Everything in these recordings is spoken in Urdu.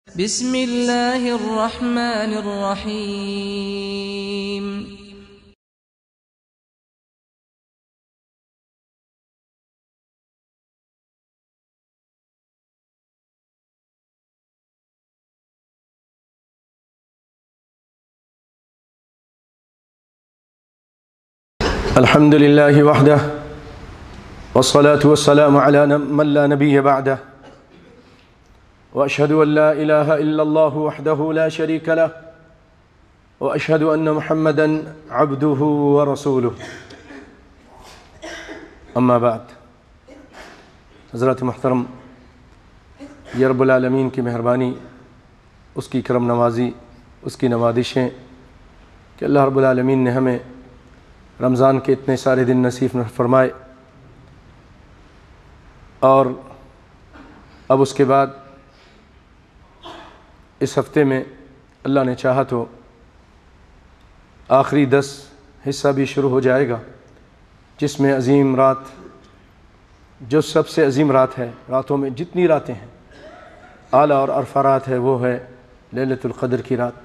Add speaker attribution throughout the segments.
Speaker 1: بسم الله الرحمن الرحيم.
Speaker 2: الحمد لله وحده والصلاة والسلام على من لا نبي بعده وأشهد أن لا إله إلا الله وحده لا شريك له وأشهد أن محمدًا عبده ورسوله أما بعد. حضرات محترم، یہ رب العالمین کی مہربانی، اس کی کرم نوازی، اس کی نوازشیں کہ اللہ رب العالمین نے ہمیں رمضان کے اتنے سارے دن نصیب فرمائے، اور اب اس کے بعد اس ہفتے میں اللہ نے چاہا تو آخری 10 حصہ بھی شروع ہو جائے گا، جس میں عظیم رات، جو سب سے عظیم رات ہے، راتوں میں جتنی راتیں ہیں اعلیٰ اور عرفہ رات ہے، وہ ہے لیلۃ القدر کی رات،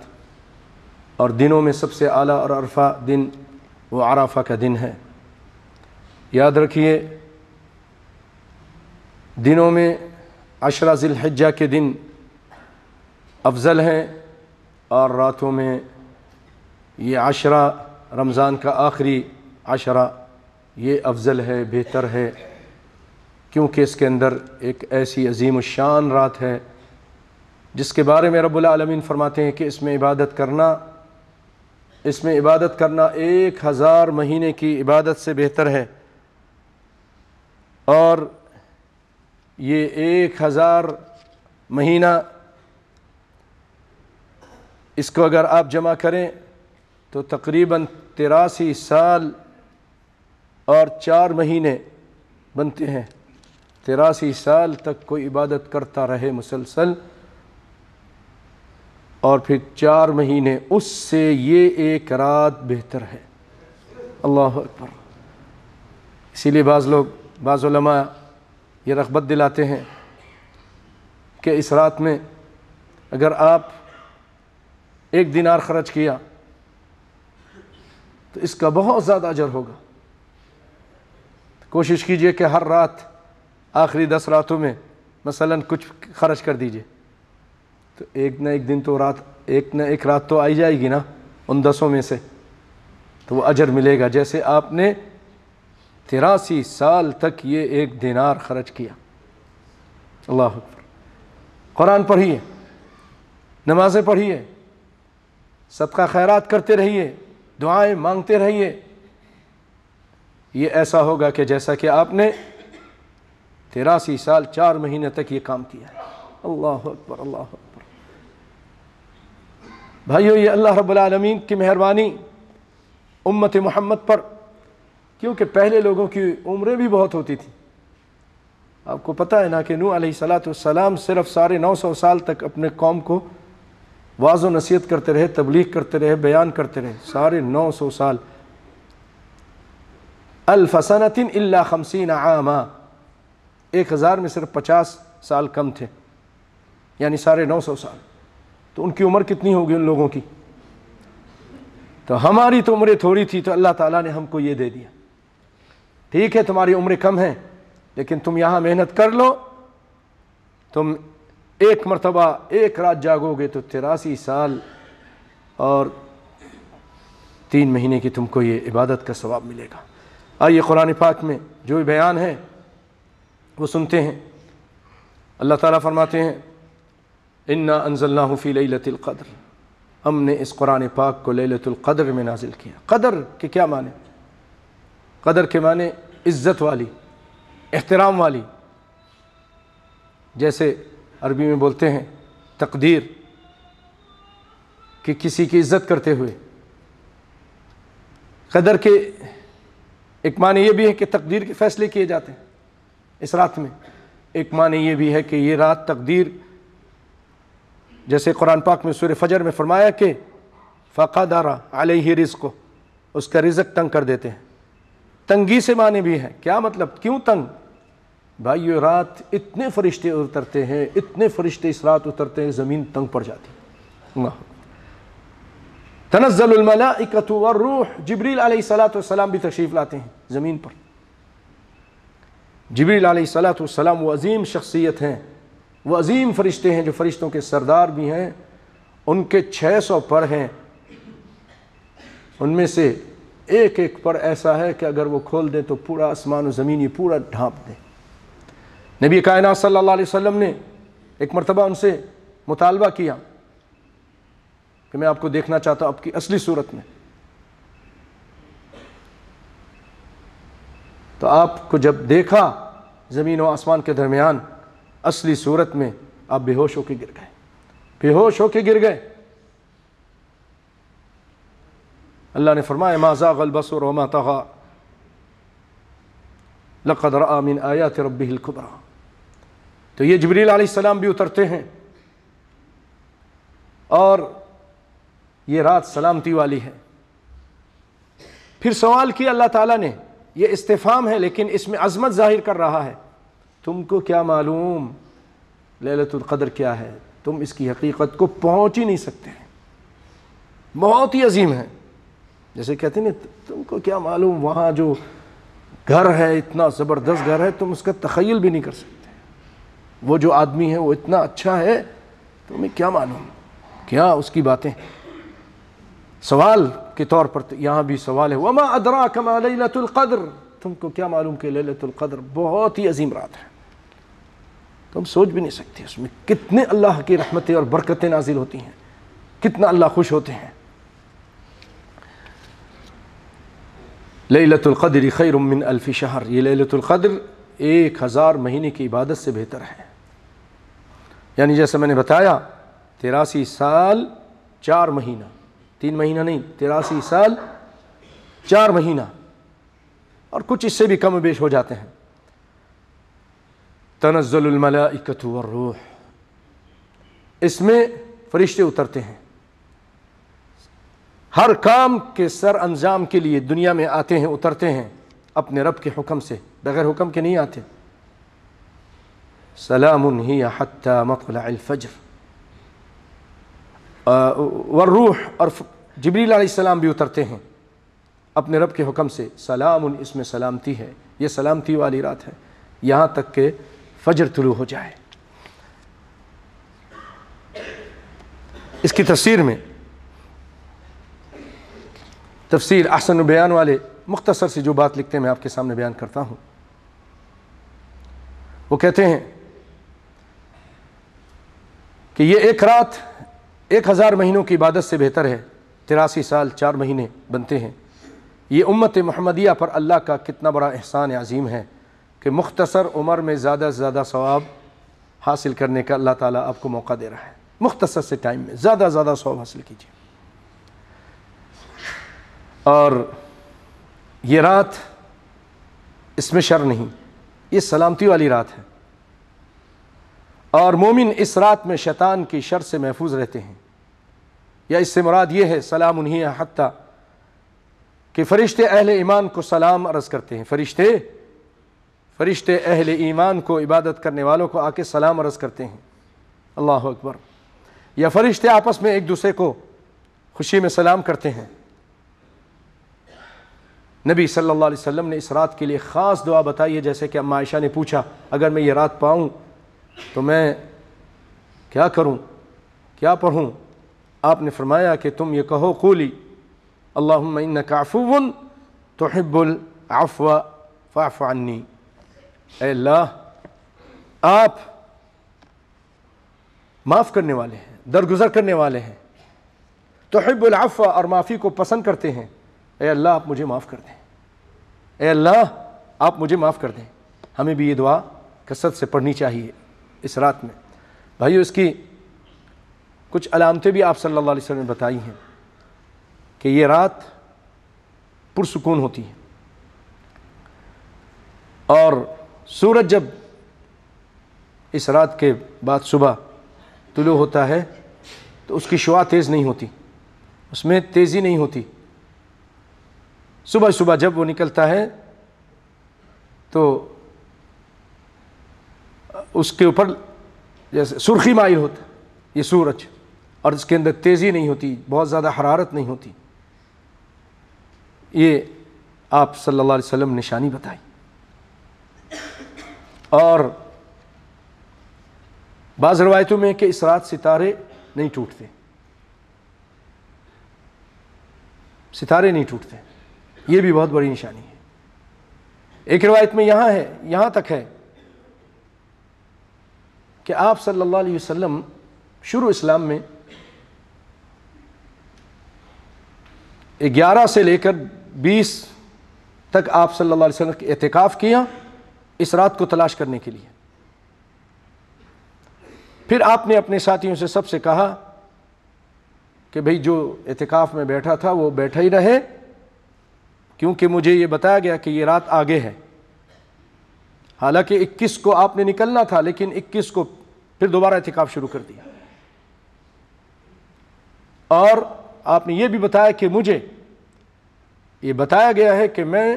Speaker 2: اور دنوں میں سب سے اعلیٰ اور عرفہ دن وہ عرفہ کا دن ہے۔ یاد رکھیے، دنوں میں 10 ذی الحجہ کے دن افضل ہیں، اور راتوں میں یہ 10 رمضان کا آخری 10 یہ افضل ہے، بہتر ہے، کیونکہ اس کے اندر ایک ایسی عظیم الشان رات ہے جس کے بارے میں رب العالمین فرماتے ہیں کہ اس میں عبادت کرنا 1000 مہینے کی عبادت سے بہتر ہے، اور یہ 1000 مہینہ، اس کو اگر آپ جمع کریں تو تقریباً 83 سال اور 4 مہینے بنتے ہیں۔ 83 سال تک کوئی عبادت کرتا رہے مسلسل، اور پھر 4 مہینے اس سے یہ ایک رات بہتر ہے۔ اللہ اکبر۔ اسی لیے بعض علماء یہ رغبت دلاتے ہیں کہ اس رات میں اگر آپ 1 دینار خرچ کیا تو اس کا بہت زیادہ اجر ہوگا۔ کوشش کیجئے کہ ہر رات، آخری 10 راتوں میں مثلا کچھ خرچ کر دیجئے، تو ایک نہ ایک دن تو ایک رات تو آئی جائے گی نا ان 10 میں سے، تو وہ اجر ملے گا جیسے آپ نے 83 سال تک یہ 1 دینار خرچ کیا۔ اللہ اکبر۔ قرآن پڑھیے، نمازیں پڑھیے، صدقہ خیرات کرتے رہیے، دعائیں مانگتے رہیے، یہ ایسا ہوگا کہ جیسا کہ آپ نے 83 سال 4 مہینے تک یہ کام کیا ہے۔ اللہ اکبر، اللہ اکبر۔ بھائیو، یہ اللہ رب العالمین کی مہربانی امت محمد پر، کیونکہ پہلے لوگوں کی عمریں بھی بہت ہوتی تھیں۔ آپ کو پتہ ہے نا کہ نوح علیہ السلام صرف 950 سال تک اپنے قوم کو واعظ و نصیحت کرتے رہے، تبلیغ کرتے رہے، بیان کرتے رہے، 950 سال۔ 1000 سنۃ الا 50 عاما، 1000 میں صرف 50 سال کم تھے، یعنی 950 سال۔ تو ان کی عمر کتنی ہوگی ان لوگوں کی؟ تو ہماری تو عمریں تھوڑی تھی، تو اللہ تعالیٰ نے ہم کو یہ دے دیا۔ ٹھیک ہے، تمہاری عمریں کم ہیں، لیکن تم یہاں محنت کر لو، تم ایک مرتبہ 1 رات جاگو گے تو 83 سال اور 3 مہینے کی تم کو یہ عبادت کا ثواب ملے گا۔ آئیے قرآن پاک میں جو بیان ہے وہ سنتے ہیں۔ اللہ تعالیٰ فرماتے ہیں، انا انزلناہ فی لیلۃ القدر، ہم نے اس قرآن پاک کو لیلۃ القدر میں نازل کیا۔ قدر کے کیا معنی؟ قدر کے معنی عزت والی، احترام والی، جیسے عربی میں بولتے ہیں تقدیر، کہ کسی کی عزت کرتے ہوئے۔ قدر کے ایک معنی یہ بھی ہے کہ تقدیر کے فیصلے کیے جاتے ہیں اس رات میں۔ ایک معنی یہ بھی ہے کہ یہ رات تقدیر، جیسے قرآن پاک میں سورہ فجر میں فرمایا کہ فقدر علیہ رزقہ، اس کا رزق تنگ کر دیتے ہیں۔ تنگی سے معنی بھی ہے، کیا مطلب؟ کیوں تنگ؟ بھائیو رات اتنے فرشتے اترتے ہیں، اتنے فرشتے اس رات اترتے ہیں، زمین تنگ پڑ جاتی ہے۔ اللہ تنزل الملائکۃ والروح، جبریل علیہ الصلوۃ والسلام بھی تشریف لاتے ہیں زمین پر۔ جبریل علیہ الصلوۃ والسلام وہ عظیم شخصیت ہیں، وہ عظیم فرشتے ہیں جو فرشتوں کے سردار بھی ہیں، ان کے 600 پر ہیں، ان میں سے ایک ایک پر ایسا ہے کہ اگر وہ کھول دیں تو پورا آسمان و زمین یہ پورا ڈھانپ دیں۔ نبی کائنات صلی اللہ علیہ وسلم نے ایک مرتبہ ان سے مطالبہ کیا کہ میں آپ کو دیکھنا چاہتا ہوں آپ کی اصلی صورت میں، تو آپ کو جب دیکھا زمین و آسمان کے درمیان اصلی صورت میں، آپ بے ہوش ہو کے گر گئے، بے ہوش ہو کے گر گئے۔ اللہ نے فرمایا ما زاغ البصر وما طغى لقد رأى من آیات ربه الکبریٰ۔ تو یہ جبریل علیہ السلام بھی اترتے ہیں، اور یہ رات سلامتی والی ہے۔ پھر سوال کیا اللہ تعالیٰ نے، یہ استفہام ہے لیکن اس میں عظمت ظاہر کر رہا ہے، تم کو کیا معلوم لیلۃ القدر کیا ہے؟ تم اس کی حقیقت کو پہنچ ہی نہیں سکتے ہیں، بہت ہی عظیم ہے۔ جیسے کہتے ہیں تم کو کیا معلوم، وہاں جو گھر ہے اتنا زبردست گھر ہے، تم اس کا تخیل بھی نہیں کر سکتے، وہ جو آدمی ہے وہ اتنا اچھا ہے، تمہیں کیا معلوم، کیا اس کی باتیں۔ سوال کے طور پر یہاں بھی سوال ہے وما ادراک ما لیلۃ القدر، تم کو کیا معلوم کہ لیلۃ القدر بہت ہی عظیم رات ہے، تم سوچ بھی نہیں سکتے اس میں کتنے اللہ کی رحمتیں اور برکتیں نازل ہوتی ہیں، کتنا اللہ خوش ہوتے ہیں۔ لیلۃ القدر خیر من الف شہر، یہ لیلۃ القدر 1000 مہینے کی عبادت سے بہتر ہے۔ یعنی جیسے میں نے بتایا 83 سال 4 مہینہ، 3 مہینہ نہیں، 83 سال 4 مہینہ، اور کچھ اس سے بھی کم و بیش ہو جاتے ہیں۔ تنزل الملائکۃ والروح، اس میں فرشتے اترتے ہیں، ہر کام کے سر انجام کے لیے دنیا میں آتے ہیں، اترتے ہیں اپنے رب کے حکم سے، بغیر حکم کے نہیں آتے۔ سلام ہی حتی مطلع الفجر، والروح، اور جبریل علیہ السلام بھی اترتے ہیں اپنے رب کے حکم سے۔ سلام، اس میں سلامتی ہے، یہ سلامتی والی رات ہے یہاں تک کہ فجر طلوع ہو جائے۔ اس کی تفسیر میں، تفسیر احسن بیان والے مختصر سی جو بات لکھتے ہیں میں آپ کے سامنے بیان کرتا ہوں۔ وہ کہتے ہیں کہ یہ ایک رات 1000 مہینوں کی عبادت سے بہتر ہے، 83 سال 4 مہینے بنتے ہیں۔ یہ امت محمدیہ پر اللہ کا کتنا بڑا احسان عظیم ہے کہ مختصر عمر میں زیادہ سے زیادہ ثواب حاصل کرنے کا اللہ تعالیٰ آپ کو موقع دے رہا ہے، مختصر سے ٹائم میں زیادہ سے زیادہ ثواب حاصل کیجیے۔ اور یہ رات، اس میں شر نہیں، یہ سلامتی والی رات ہے، اور مومن اس رات میں شیطان کی شر سے محفوظ رہتے ہیں۔ یا اس سے مراد یہ ہے سلام ہی حتی کہ فرشتے اہل ایمان کو سلام عرض کرتے ہیں، فرشتے اہل ایمان کو، عبادت کرنے والوں کو آ کے سلام عرض کرتے ہیں۔ اللہ اکبر۔ یا فرشتے آپس میں ایک دوسرے کو خوشی میں سلام کرتے ہیں۔ نبی صلی اللہ علیہ وسلم نے اس رات کے لیے خاص دعا بتائی ہے، جیسے کہ اما عائشہ نے پوچھا اگر میں یہ رات پاؤں تو میں کیا کروں، کیا پڑھوں؟ آپ نے فرمایا کہ تم یہ کہو قولی اللہم انک عفو تحب العفو فاعف عنی، اے اللہ آپ معاف کرنے والے ہیں، درگزر کرنے والے ہیں، تحب العفو، اور معافی کو پسند کرتے ہیں، اے اللہ آپ مجھے معاف کر دیں، اے اللہ آپ مجھے معاف کر دیں۔ ہمیں بھی یہ دعا کثرت سے پڑھنی چاہیے اس رات میں۔ بھائیو، اس کی کچھ علامتیں بھی آپ صلی اللہ علیہ وسلم نے بتائی ہیں کہ یہ رات پرسکون ہوتی ہے، اور سورج جب اس رات کے بعد صبح طلوع ہوتا ہے تو اس کی شعاع تیز نہیں ہوتی، اس میں تیزی نہیں ہوتی۔ صبح صبح جب وہ نکلتا ہے تو اس کے اوپر جیسے سرخی مائل ہوتا ہے یہ سورج، اور اس کے اندر تیزی نہیں ہوتی، بہت زیادہ حرارت نہیں ہوتی. یہ آپ صلی اللہ علیہ وسلم نے نشانی بتائی. اور بعض روایتوں میں کہ اس رات ستارے نہیں ٹوٹتے، ستارے نہیں ٹوٹتے، یہ بھی بہت بڑی نشانی ہے. ایک روایت میں یہاں تک ہے کہ آپ صلی اللہ علیہ وسلم شروع اسلام میں 11 سے لے کر 20 تک آپ صلی اللہ علیہ وسلم نے اعتکاف کیا اس رات کو تلاش کرنے کے لیے. پھر آپ نے اپنے ساتھیوں سے سب سے کہا کہ بھئی جو اعتکاف میں بیٹھا تھا وہ بیٹھا ہی رہے، کیونکہ مجھے یہ بتایا گیا کہ یہ رات آگے ہے. حالانکہ 21 کو آپ نے نکلنا تھا، لیکن 21 کو پھر دوبارہ اعتکاف شروع کر دیا. اور آپ نے یہ بھی بتایا کہ مجھے یہ بتایا گیا ہے کہ میں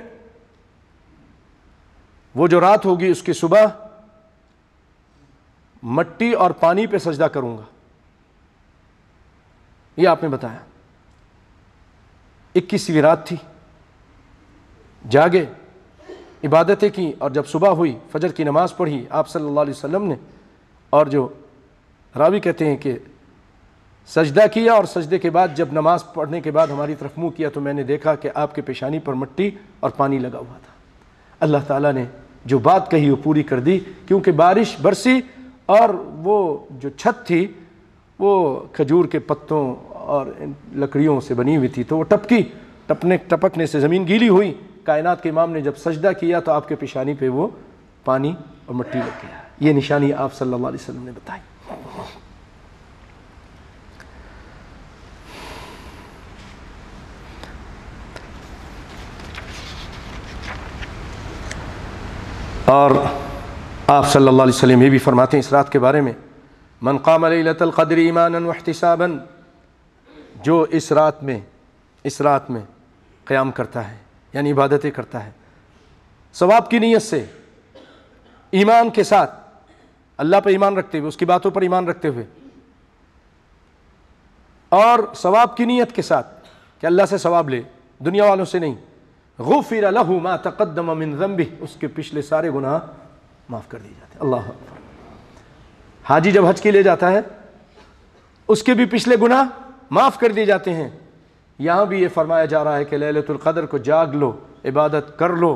Speaker 2: وہ جو رات ہوگی اس کی صبح مٹی اور پانی پہ سجدہ کروں گا. یہ آپ نے بتایا. 21ویں رات تھی، جاگے، عبادتیں کی، اور جب صبح ہوئی فجر کی نماز پڑھی آپ صلی اللہ علیہ وسلم نے، اور جو راوی کہتے ہیں کہ سجدہ کیا، اور سجدے کے بعد جب نماز پڑھنے کے بعد ہماری طرف منہ کیا تو میں نے دیکھا کہ آپ کے پیشانی پر مٹی اور پانی لگا ہوا تھا. اللہ تعالیٰ نے جو بات کہی وہ پوری کر دی، کیونکہ بارش برسی اور وہ جو چھت تھی وہ کھجور کے پتوں اور لکڑیوں سے بنی ہوئی تھی، تو وہ ٹپکنے سے زمین گیلی ہوئی. کائنات کے امام نے جب سجدہ کیا تو آپ کے پیشانی پہ وہ پانی اور مٹی لگ گیا. یہ نشانی آپ صلی اللہ علیہ وسلم نے بتائی. اور آپ صلی اللہ علیہ وسلم یہ بھی فرماتے ہیں اس رات کے بارے میں، من قام لیلۃ القدر ایمانا واحتسابا، جو اس رات میں قیام کرتا ہے، یعنی عبادتیں کرتا ہے ثواب کی نیت سے، ایمان کے ساتھ، اللہ پہ ایمان رکھتے ہوئے، اس کی باتوں پر ایمان رکھتے ہوئے، اور ثواب کی نیت کے ساتھ کہ اللہ سے ثواب لے، دنیا والوں سے نہیں، غفر لہ ما تقدم من ذنبہ، اس کے پچھلے سارے گناہ معاف کر دیے جاتے ہیں. اللہ اکبر. حاجی جب حج کے لیے جاتا ہے اس کے بھی پچھلے گناہ معاف کر دیے جاتے ہیں. یہاں بھی یہ فرمایا جا رہا ہے کہ لیلۃ القدر کو جاگ لو، عبادت کر لو،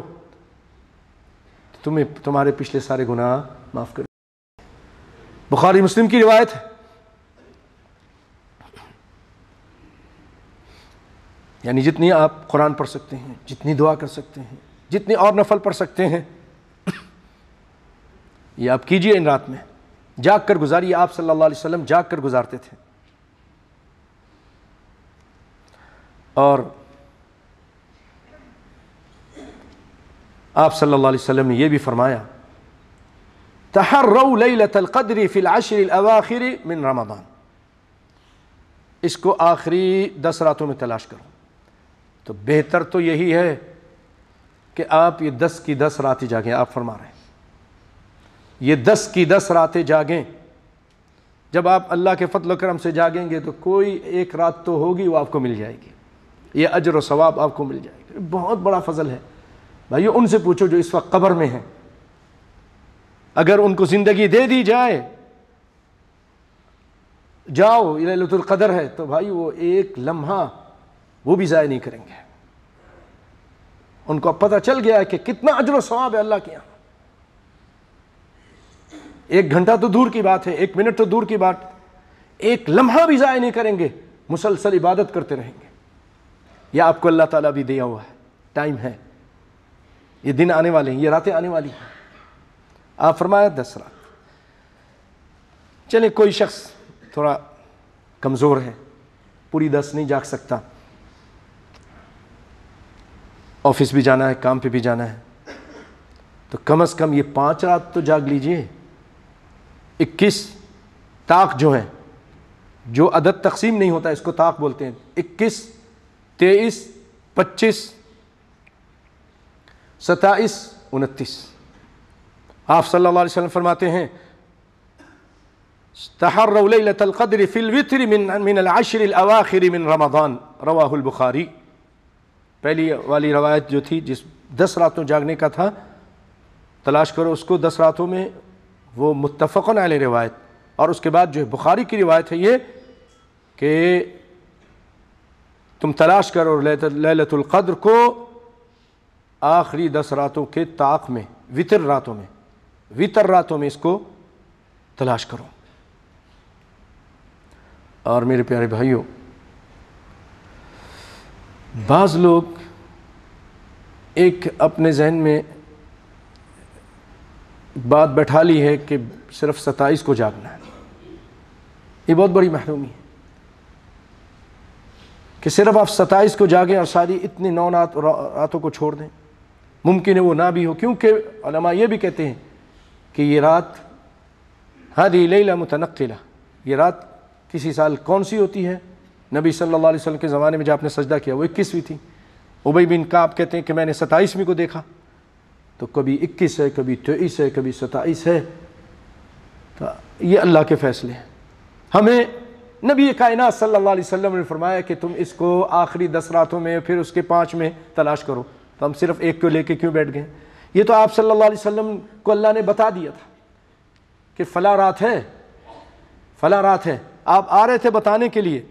Speaker 2: تمہارے پچھلے سارے گناہ معاف کر. بخاری مسلم کی روایت ہے، یعنی جتنی آپ قرآن پڑھ سکتے ہیں، جتنی دعا کر سکتے ہیں، جتنی اور نفل پڑھ سکتے ہیں، یہ آپ کیجئے. ان رات میں جاگ کر گزاریے. آپ صلی اللہ علیہ وسلم جاگ کر گزارتے تھے. اور آپ صلی اللہ علیہ وسلم نے یہ بھی فرمایا، تحروا لیلۃ القدر فی العشر الاواخر من رمضان، اس کو آخری 10 راتوں میں تلاش کرو. تو بہتر تو یہی ہے کہ آپ یہ 10 کی 10 راتیں جاگیں. آپ فرما رہے ہیں یہ 10 کی 10 راتیں جاگیں. جب آپ اللہ کے فضل و کرم سے جاگیں گے تو کوئی ایک رات تو ہوگی وہ آپ کو مل جائے گی، یہ اجر و ثواب آپ کو مل جائے گا. بہت بڑا فضل ہے بھائیو. ان سے پوچھو جو اس وقت قبر میں ہیں، اگر ان کو زندگی دے دی جائے، جاؤ لیلۃ القدر ہے، تو بھائی وہ ایک لمحہ وہ بھی ضائع نہیں کریں گے. ان کو پتہ چل گیا ہے کہ کتنا اجر و ثواب ہے اللہ کے یہاں. 1 گھنٹہ تو دور کی بات ہے، 1 منٹ تو دور کی بات، ایک لمحہ بھی ضائع نہیں کریں گے، مسلسل عبادت کرتے رہیں گے. یہ آپ کو اللہ تعالیٰ بھی دیا ہوا ہے، ٹائم ہے، یہ دن آنے والے ہیں، یہ راتیں آنے والی ہیں. آپ فرمایا 10 رات. چلے کوئی شخص تھوڑا کمزور ہے، پوری 10 نہیں جاگ سکتا، آفس بھی جانا ہے، کام پہ بھی جانا ہے، تو کم از کم یہ 5 رات تو جاگ لیجئے. 21 طاق جو ہیں، جو عدد تقسیم نہیں ہوتا اس کو طاق بولتے ہیں. 21 23 25 27 29. آپ صلی اللہ علیہ وسلم فرماتے ہیں تحروا لیلۃ القدر فی الوتر من العشر الاواخر من رمضان رواہ البخاری. پہلی والی روایت جو تھی جس 10 راتوں جاگنے کا تھا تلاش کرو اس کو 10 راتوں میں، وہ متفقن علیہ روایت. اور اس کے بعد جو ہے بخاری کی روایت ہے یہ کہ تم تلاش کرو لیلۃ القدر کو آخری 10 راتوں کے طاق میں، وطر راتوں میں اس کو تلاش کرو. اور میرے پیارے بھائیوں، بعض لوگ ایک اپنے ذہن میں بات بیٹھا لی ہے کہ صرف 27 کو جاگنا ہے. یہ بہت بڑی محرومی ہے کہ صرف آپ 27 کو جاگیں اور ساری اتنی 9 راتوں کو چھوڑ دیں. ممکن ہے وہ نہ بھی ہو، کیونکہ علماء یہ بھی کہتے ہیں کہ یہ رات ہذه لیلہ متنقلہ، یہ رات کسی سال کون سی ہوتی ہے؟ نبی صلی اللہ علیہ وسلم کے زمانے میں جو آپ نے سجدہ کیا وہ 21ویں تھی. ابی بن کعب کہتے ہیں کہ میں نے 27ویں کو دیکھا، تو کبھی 21 ہے، کبھی 23 ہے، کبھی 27 ہے. تو یہ اللہ کے فیصلے ہیں. ہمیں نبی کائنات صلی اللہ علیہ وسلم نے فرمایا کہ تم اس کو آخری 10 راتوں میں پھر اس کے 5 میں تلاش کرو. تو ہم صرف ایک کو لے کے کیوں بیٹھ گئے؟ یہ تو آپ صلی اللہ علیہ وسلم کو اللہ نے بتا دیا تھا کہ فلاں رات ہے، فلاں رات ہے. آپ آ رہے تھے بتانے کے لیے،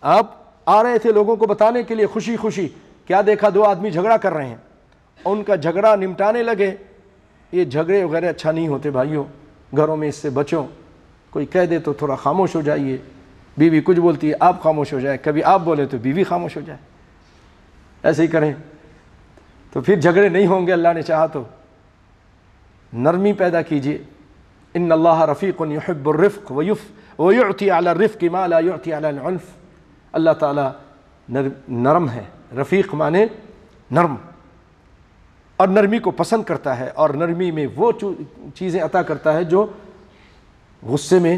Speaker 2: آپ آ رہے تھے لوگوں کو بتانے کے لیے خوشی خوشی. کیا دیکھا 2 آدمی جھگڑا کر رہے ہیں، ان کا جھگڑا نمٹانے لگے. یہ جھگڑے وغیرہ اچھا نہیں ہوتے بھائیوں، گھروں میں اس سے بچو. کوئی کہہ دے تو تھوڑا خاموش ہو جائیے. بیوی کچھ بولتی ہے آپ خاموش ہو جائے، کبھی آپ بولے تو بیوی خاموش ہو جائے. ایسے ہی کریں تو پھر جھگڑے نہیں ہوں گے. اللہ نے چاہا تو نرمی پیدا کیجیے. ان اللہ رفیق یحب الرفق ویعطی علی الرفق ما لا یعطی علی العنف. اللہ تعالیٰ نرم ہے، رفیق مانے نرم، اور نرمی کو پسند کرتا ہے، اور نرمی میں وہ چیزیں عطا کرتا ہے جو غصے میں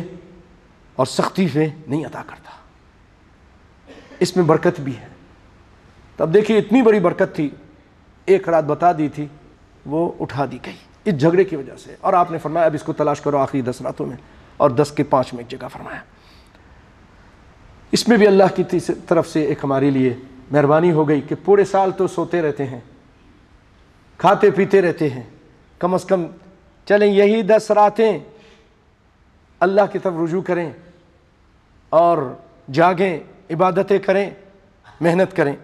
Speaker 2: اور سختی میں نہیں عطا کرتا. اس میں برکت بھی ہے. تب دیکھیے اتنی بڑی برکت تھی، ایک رات بتا دی تھی وہ اٹھا دی گئی اس جھگڑے کی وجہ سے. اور آپ نے فرمایا اب اس کو تلاش کرو آخری 10 راتوں میں، اور 10 کے 5 میں ایک جگہ فرمایا. اس میں بھی اللہ کی طرف سے ایک ہمارے لیے مہربانی ہو گئی کہ پورے سال تو سوتے رہتے ہیں، کھاتے پیتے رہتے ہیں، کم از کم چلیں یہی 10 راتیں اللہ کی طرف رجوع کریں اور جاگیں، عبادتیں کریں، محنت کریں.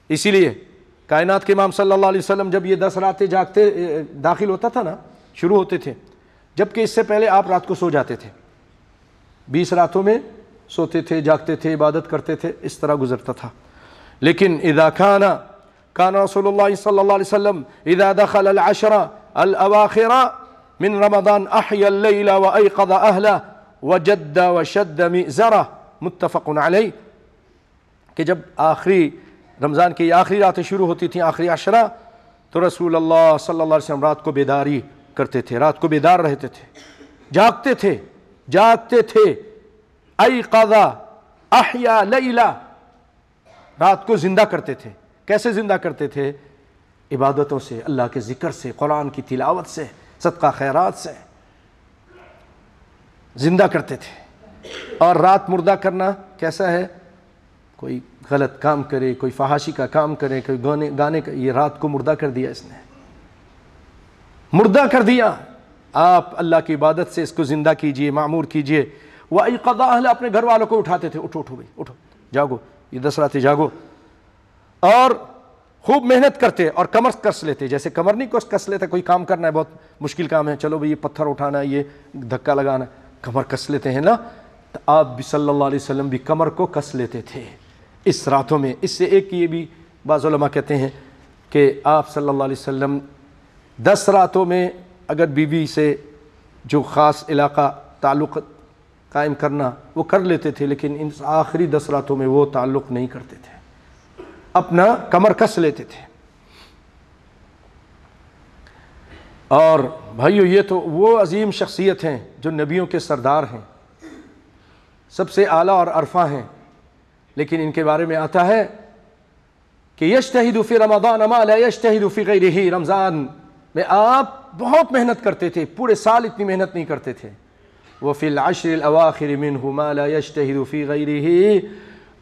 Speaker 2: اسی لیے کائنات کے امام صلی اللہ علیہ وسلم جب یہ 10 راتیں جاگتے داخل ہوتا تھا نا، شروع ہوتے تھے، جبکہ اس سے پہلے آپ رات کو سو جاتے تھے. 20 راتوں میں سوتے تھے، جاگتے تھے، عبادت کرتے تھے، اس طرح گزرتا تھا. لیکن اذا كان رسول اللہ صلی اللہ علیہ وسلم اذا دخل العشر الاواخر من رمضان احيا الليل وايقظ اهله وجد وشد مئزره متفق علیہ. کہ جب آخری رمضان کی آخری راتیں شروع ہوتی تھیں، آخری عشرہ، تو رسول اللہ صلی اللہ علیہ وسلم رات کو بیداری کرتے تھے، رات کو بیدار رہتے تھے، جاگتے تھے. ایقظ احیا لیلا، رات کو زندہ کرتے تھے. کیسے زندہ کرتے تھے؟ عبادتوں سے، اللہ کے ذکر سے، قرآن کی تلاوت سے، صدقہ خیرات سے زندہ کرتے تھے. اور رات مردہ کرنا کیسا ہے؟ کوئی غلط کام کرے، کوئی فحاشی کا کام کرے، کوئی گانے کا، یہ رات کو مردہ کر دیا، اس نے مردہ کر دیا. آپ اللہ کی عبادت سے اس کو زندہ کیجئے، معمور کیجئے. وَأَيْقَظَ أَهْلَ، اپنے گھر والوں کو اٹھاتے تھے، اٹھو بھائی اٹھو، جاگو، یہ 10 راتیں جاگو. اور خوب محنت کرتے اور کمر کس لیتے. جیسے کمر نہیں کس لیتے، کوئی کام کرنا ہے، بہت مشکل کام ہے، چلو بھائی یہ پتھر اٹھانا ہے، یہ دھکا لگانا، کمر کس لیتے ہیں نا. تو آپ بھی صلی اللہ علیہ وسلم بھی کمر کو کس لیتے تھے اس راتوں میں. اس سے ایک یہ بھی بعض علماء کہتے ہیں کہ آپ صلی اللہ علیہ وسلم 10 راتوں میں اگر بیوی سے جو خاص علاقہ تعلق قائم کرنا وہ کر لیتے تھے، لیکن ان آخری 10 راتوں میں وہ تعلق نہیں کرتے تھے، اپنا کمر کس لیتے تھے. اور بھائیو یہ تو وہ عظیم شخصیت ہیں جو نبیوں کے سردار ہیں، سب سے اعلیٰ اور عرفہ ہیں. لیکن ان کے بارے میں آتا ہے کہ یجتہد فی رمضان ما لا یجتہد فی غیرہ. رمضان میں آپ بہت محنت کرتے تھے، پورے سال اتنی محنت نہیں کرتے تھے. وفی العشر الاواخر منہ ما لا یجتہد فی غیرہ،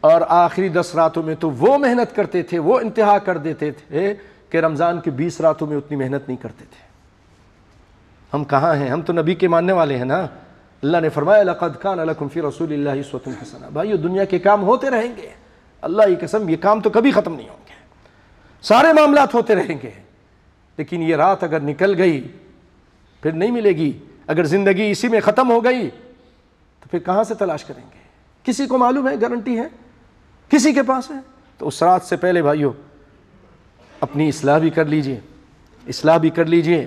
Speaker 2: اور آخری 10 راتوں میں تو وہ محنت کرتے تھے، وہ انتہا کر دیتے تھے کہ رمضان کی 20 راتوں میں اتنی محنت نہیں کرتے تھے۔ ہم کہاں ہیں؟ ہم تو نبی کے ماننے والے ہیں نا۔ اللہ نے فرمایا لقد کان لکم فی رسول اللہ اسوۃ حسنہ۔ بھائیو دنیا کے کام ہوتے رہیں گے، اللہ کی قسم یہ کام تو کبھی ختم نہیں ہوں گے، سارے معاملات ہوتے رہیں گے، لیکن یہ رات اگر نکل گئی پھر نہیں ملے گی۔ اگر زندگی اسی میں ختم ہو گئی تو پھر کہاں سے تلاش کریں گے؟ کسی کو معلوم ہے؟ گارنٹی ہے کسی کے پاس ہے؟ تو اس رات سے پہلے بھائیو اپنی اصلاح بھی کر لیجئے، اصلاح بھی کر لیجئے۔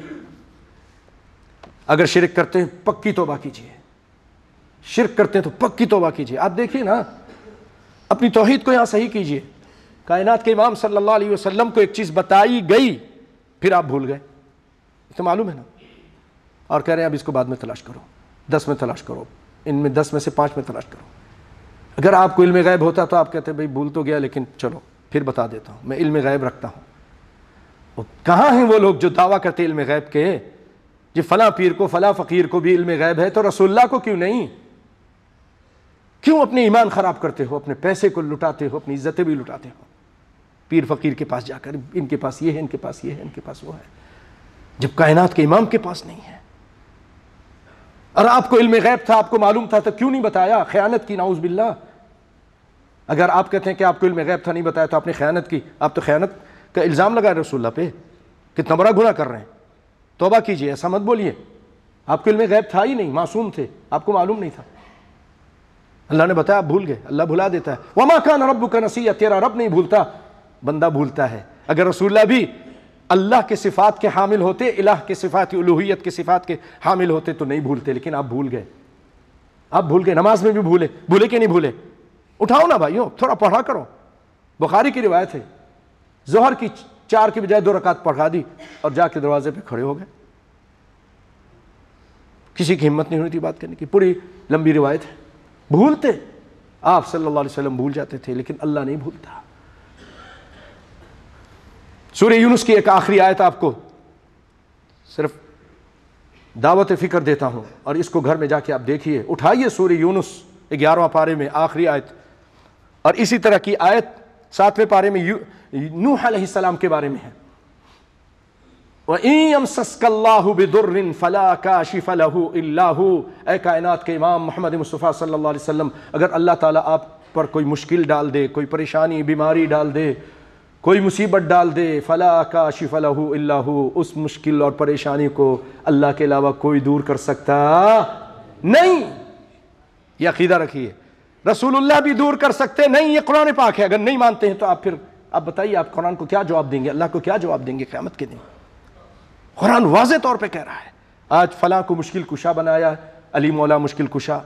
Speaker 2: اگر شرک کرتے ہیں پکی توبہ کیجئے، شرک کرتے ہیں تو پکی توبہ کیجئے۔ آپ دیکھیے نا، اپنی توحید کو یہاں صحیح کیجئے۔ کائنات کے امام صلی اللہ علیہ وسلم کو ایک چیز بتائی گئی، پھر آپ بھول گئے، تو معلوم ہے نا، اور کہہ رہے ہیں اب اس کو بعد میں تلاش کرو، 10 میں تلاش کرو، ان میں 10 میں سے 5 میں تلاش کرو۔ اگر آپ کو علم غیب ہوتا تو آپ کہتے ہیں بھائی بھول تو گیا لیکن چلو پھر بتا دیتا ہوں، میں علم غیب رکھتا ہوں۔ وہ کہاں ہیں وہ لوگ جو دعویٰ کرتے علم غیب کے؟ جی فلاں پیر کو فلاں فقیر کو بھی علم غیب ہے تو رسول اللہ کو کیوں نہیں؟ کیوں اپنے ایمان خراب کرتے ہو، اپنے پیسے کو لٹاتے ہو، اپنی عزتیں بھی لٹاتے ہو پیر فقیر کے پاس جا کر؟ ان کے پاس یہ ہے، ان کے پاس یہ ہے، ان کے پاس وہ ہے، جب کائنات کے امام کے پاس نہیں ہے۔ اور آپ کو علم غیب تھا، آپ کو معلوم تھا تو کیوں نہیں بتایا؟ خیانت کی، نعوذ باللہ۔ اگر آپ کہتے ہیں کہ آپ کو علم غیب تھا نہیں بتایا تو آپ نے خیانت کی، آپ تو خیانت کا الزام لگائے رسول اللہ پہ، کتنا بڑا گناہ کر رہے ہیں۔ توبہ کیجئے، ایسا مت بولیے۔ آپ کو علم غیب تھا ہی نہیں، معصوم تھے، آپ کو معلوم نہیں تھا، اللہ نے بتایا، آپ بھول گئے، اللہ بھلا دیتا ہے۔ وما کان ربک نسیا، تیرا رب نہیں بھولتا، بندہ بھولتا ہے۔ اگر رسول اللہ بھی اللہ کے صفات کے حامل ہوتے، الہ کے صفات، الوہیت کے صفات کے حامل ہوتے تو نہیں بھولتے، لیکن آپ بھول گئے، آپ بھول گئے۔ نماز میں بھی بھولے کہ نہیں بھولے؟ اٹھاؤ نا بھائیو، تھوڑا پڑھا کرو۔ بخاری کی روایت ہے، ظہر کی 4 کی بجائے 2 رکعت پڑھا دی اور جا کے دروازے پہ کھڑے ہو گئے، کسی کی ہمت نہیں ہوئی تھی بات کرنے کی، پوری لمبی روایت ہے۔ بھولتے آپ صلی اللہ علیہ وسلم بھول جاتے تھے، لیکن اللہ نہیں بھولتا۔ سورہ یونس کی ایک آخری آیت آپ کو صرف دعوت فکر دیتا ہوں، اور اس کو گھر میں جا کے آپ دیکھیے، اٹھائیے سورہ یونس 11واں پارے میں آخری آیت، اور اسی طرح کی آیت 7ویں پارے میں نوح علیہ السلام کے بارے میں ہے۔ وَإِن يَمْسَسْكَ اللَّهُ بِضُرٍّ فَلَا كَاشِفَ لَهُ إِلَّا هُوَ۔ اے کائنات کے امام محمد مصطفیٰ صلی اللہ علیہ وسلم، اگر اللہ تعالیٰ آپ پر کوئی مشکل ڈال دے، کوئی پریشانی بیماری ڈال دے، کوئی مصیبت ڈال دے، فَلَا كَاشِفَ لَهُ إِلَّا هُوَ، اس مشکل اور پریشانی کو اللہ کے علاوہ کوئی دور کر سکتا نہیں۔ یہ عقیدہ رکھیے، رسول اللہ بھی دور کر سکتے نہیں، یہ قرآن پاک ہے۔ اگر نہیں مانتے ہیں تو آپ پھر آپ بتائیے، آپ قرآن کو کیا جواب دیں گے؟ اللہ کو کیا جواب دیں گے قیامت کے دن؟ قرآن واضح طور پہ کہہ رہا ہے، آج فلاں کو مشکل کشا بنایا، علی مولا مشکل کشا،